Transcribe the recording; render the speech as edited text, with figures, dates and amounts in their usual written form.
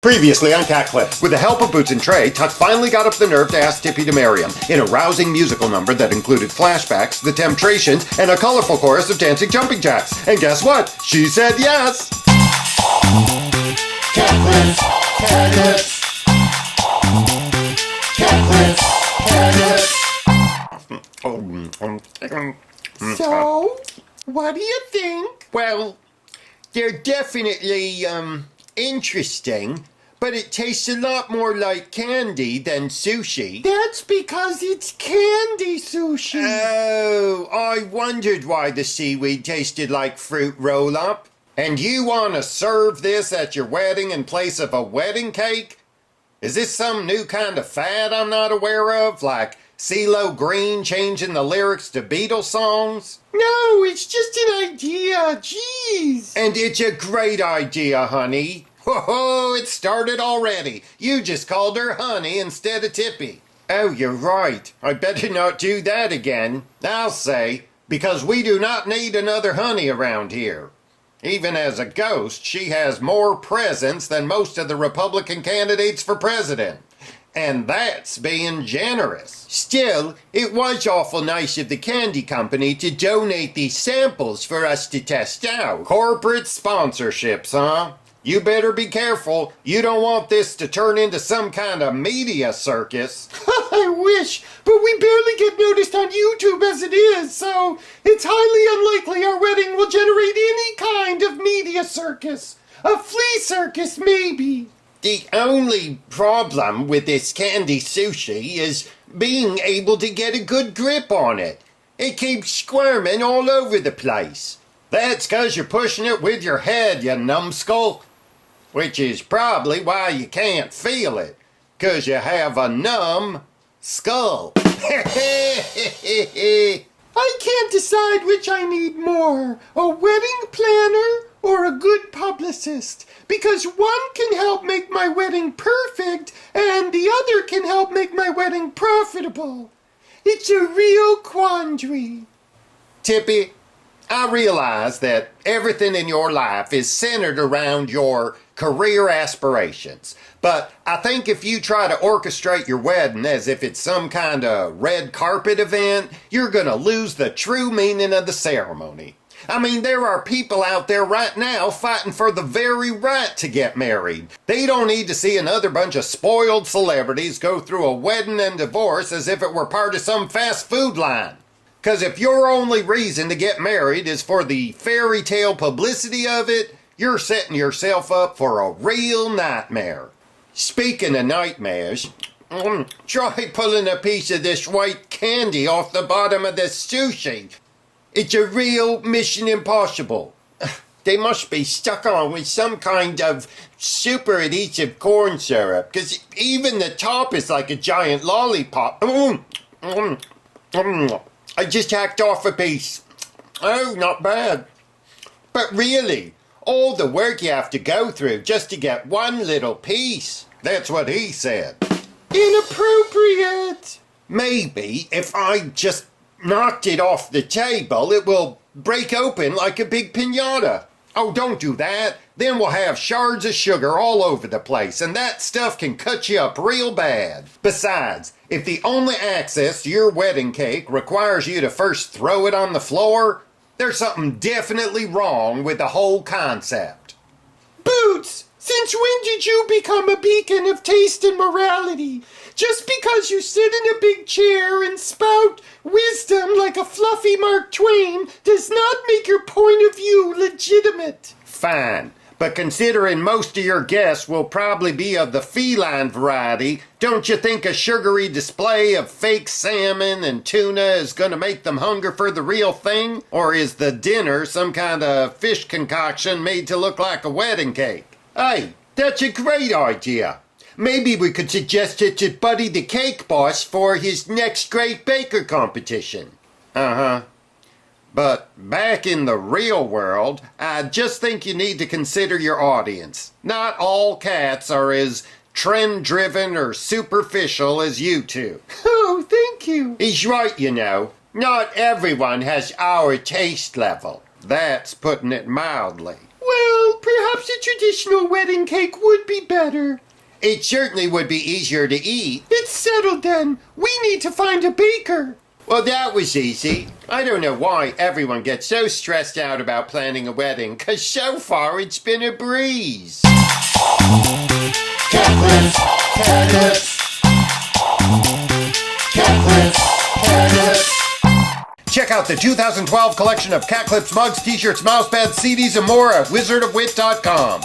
Previously on Cat Clips. With the help of Boots and Trey, Tuck finally got up the nerve to ask Tippy to marry him in a rousing musical number that included flashbacks, the Temptations, and a colorful chorus of dancing jumping jacks. And guess what? She said yes! Cat Clips, Cat Clips, Cat Clips. So, what do you think? Well, they're definitely, interesting, but it tastes a lot more like candy than sushi. That's because it's candy sushi. Oh, I wondered why the seaweed tasted like fruit roll-up. And you want to serve this at your wedding in place of a wedding cake? Is this some new kind of fad I'm not aware of, like CeeLo Green changing the lyrics to Beatles songs? No, it's just an idea. Jeez. And it's a great idea, honey. Whoa, it started already. You just called her honey instead of Tippy. Oh, you're right. I better not do that again. I'll say, because we do not need another honey around here. Even as a ghost, she has more presence than most of the Republican candidates for president. And that's being generous. Still, it was awful nice of the candy company to donate these samples for us to test out. Corporate sponsorships, huh? You better be careful. You don't want this to turn into some kind of media circus. I wish, but we barely get noticed on YouTube as it is, so it's highly unlikely our wedding will generate any kind of media circus. A flea circus, maybe. The only problem with this candy sushi is being able to get a good grip on it. It keeps squirming all over the place. That's 'cause you're pushing it with your head, you numbskull. Which is probably why you can't feel it, 'cause you have a numb skull. I can't decide which I need more, a wedding planner or a good publicist, because one can help make my wedding perfect and the other can help make my wedding profitable. It's a real quandary. Tippy, I realize that everything in your life is centered around your career aspirations. But I think if you try to orchestrate your wedding as if it's some kind of red carpet event, you're gonna lose the true meaning of the ceremony. I mean, there are people out there right now fighting for the very right to get married. They don't need to see another bunch of spoiled celebrities go through a wedding and divorce as if it were part of some fast food line. 'Cause if your only reason to get married is for the fairy tale publicity of it, you're setting yourself up for a real nightmare. Speaking of nightmares, try pulling a piece of this white candy off the bottom of this sushi. It's a real Mission Impossible. They must be stuck on with some kind of super adhesive corn syrup, 'cause even the top is like a giant lollipop. I just hacked off a piece. Oh, not bad. But really, all the work you have to go through just to get one little piece. That's what he said. Inappropriate. Maybe if I just knocked it off the table, it will break open like a big piñata. Oh, don't do that. Then we'll have shards of sugar all over the place, and that stuff can cut you up real bad. Besides, if the only access to your wedding cake requires you to first throw it on the floor, there's something definitely wrong with the whole concept. Boots, since when did you become a beacon of taste and morality? Just because you sit in a big chair and spout wisdom like a fluffy Mark Twain does not make your point of view legitimate. Fine, but considering most of your guests will probably be of the feline variety, don't you think a sugary display of fake salmon and tuna is going to make them hunger for the real thing? Or is the dinner some kind of fish concoction made to look like a wedding cake? Hey, that's a great idea. Maybe we could suggest it to Buddy the Cake Boss for his next great baker competition. Uh-huh. But back in the real world, I just think you need to consider your audience. Not all cats are as trend-driven or superficial as you two. Oh, thank you. He's right, you know. Not everyone has our taste level. That's putting it mildly. Well, perhaps a traditional wedding cake would be better. It certainly would be easier to eat. It's settled then. We need to find a baker. Well, that was easy. I don't know why everyone gets so stressed out about planning a wedding, because so far it's been a breeze. Cat clips, cat clips. Cat clips, cat clips. Check out the 2012 collection of cat clips, mugs, t-shirts, mousepads, CDs, and more at wizardofwit.com.